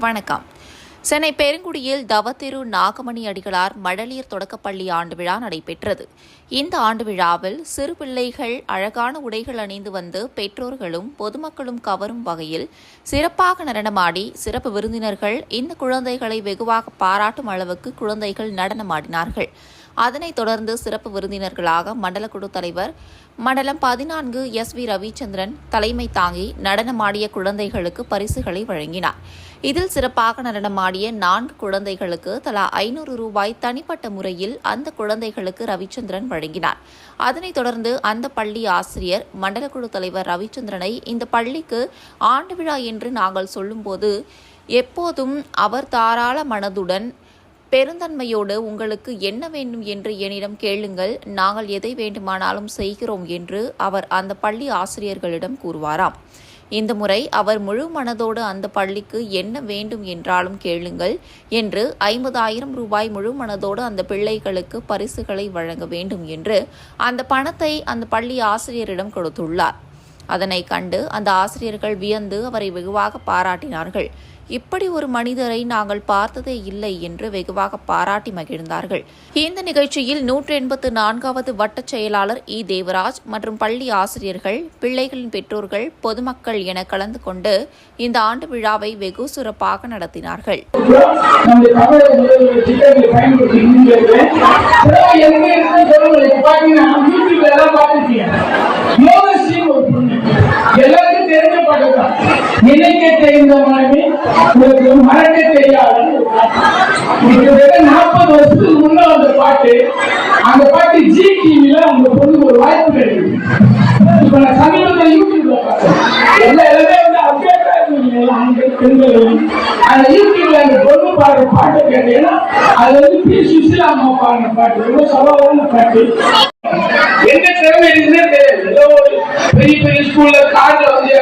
வணக்கம். சென்னை பெருங்குடியில் தவத்திரு நாகமணி அடிகளார் மழலையர் தொடக்கப்பள்ளி ஆண்டு விழா நடைபெற்றது. இந்த ஆண்டு விழாவில் சிறு பிள்ளைகள் அழகான உடைகள் அணிந்து வந்து பெற்றோர்களும் பொதுமக்களும் கவரும் வகையில் சிறப்பாக நடனமாடி சிறப்பு விருந்தினர்கள் இந்த குழந்தைகளை வெகுவாக பாராட்டும் அளவுக்கு குழந்தைகள் நடனமாடினார்கள். அதனைத் தொடர்ந்து சிறப்பு விருந்தினர்களாக மண்டல குழு தலைவர் மண்டலம் 14 SV ரவிச்சந்திரன் தலைமை தாங்கி நடனமாடிய குழந்தைகளுக்கு பரிசுகளை வழங்கினார். இதில் சிறப்பாக நடனமாடிய 4 குழந்தைகளுக்கு தலா 500 ரூபாய் தனிப்பட்ட முறையில் அந்த குழந்தைகளுக்கு ரவிச்சந்திரன் வழங்கினார். அதனைத் தொடர்ந்து அந்த பள்ளி ஆசிரியர் மண்டல குழு தலைவர் ரவிச்சந்திரனை இந்த பள்ளிக்கு ஆண்டு விழா என்று நாங்கள் சொல்லும்போது எப்போதும் அவர் தாராள மனதுடன் பெருந்தன்மையோடு உங்களுக்கு என்ன வேண்டும் என்று என்னிடம் கேளுங்கள், நாங்கள் எதை வேண்டுமானாலும் செய்கிறோம் என்று அவர் அந்த பள்ளி ஆசிரியர்களிடம் கூறுவாராம். இந்த முறை அவர் முழு மனதோடு அந்த பள்ளிக்கு என்ன வேண்டும் என்றாலும் கேளுங்கள் என்று 50,000 ரூபாய் முழு மனதோடு அந்த பிள்ளைகளுக்கு பரிசுகளை வழங்க வேண்டும் என்று அந்த பணத்தை அந்த பள்ளி ஆசிரியரிடம் கொடுத்துள்ளார். அதனை கண்டு அந்த ஆசிரியர்கள் வியந்து அவரை வெகுவாக பாராட்டினார்கள். இப்படி ஒரு மனிதரை நாங்கள் பார்த்ததே இல்லை என்று வெகுவாக பாராட்டி மகிழ்ந்தார்கள். இந்த நிகழ்ச்சியில் 184வது வட்டச் செயலாளர் தேவராஜ் மற்றும் பள்ளி ஆசிரியர்கள், பிள்ளைகளின் பெற்றோர்கள், பொதுமக்கள் என கலந்து கொண்டு இந்த ஆண்டு விழாவை வெகு சிறப்பாக நடத்தினார்கள். எல்லாருக்கும் தெரிஞ்ச பாட்டுதான், நினைக்க தெரிந்த மனைவி மறக்க தெரியாது. 40 வருஷத்துக்கு முன்ன அந்த பாட்டு ஜி டிவில அந்த பொண்ணு ஒரு வாய்ப்பு கிடைக்குது. இப்ப நான் சமீபத்தில் யூடியூப்ல பார்த்தேன். எல்லாமே வந்து அப்டேட்டா இருந்தீங்க. அந்த யூடியூப்ல அந்த பொண்ணு பாடுற பாட்டை கேட்டீங்கன்னா அது வந்து பி சுசிலா அம்மா பாடின பாட்டு, ரொம்ப சவாலான பாட்டு. எந்த திறமை இருக்குன்னே தெரியாது. ஏதோ ஒரு பெரிய ஸ்கூல்ல கார்ல வந்து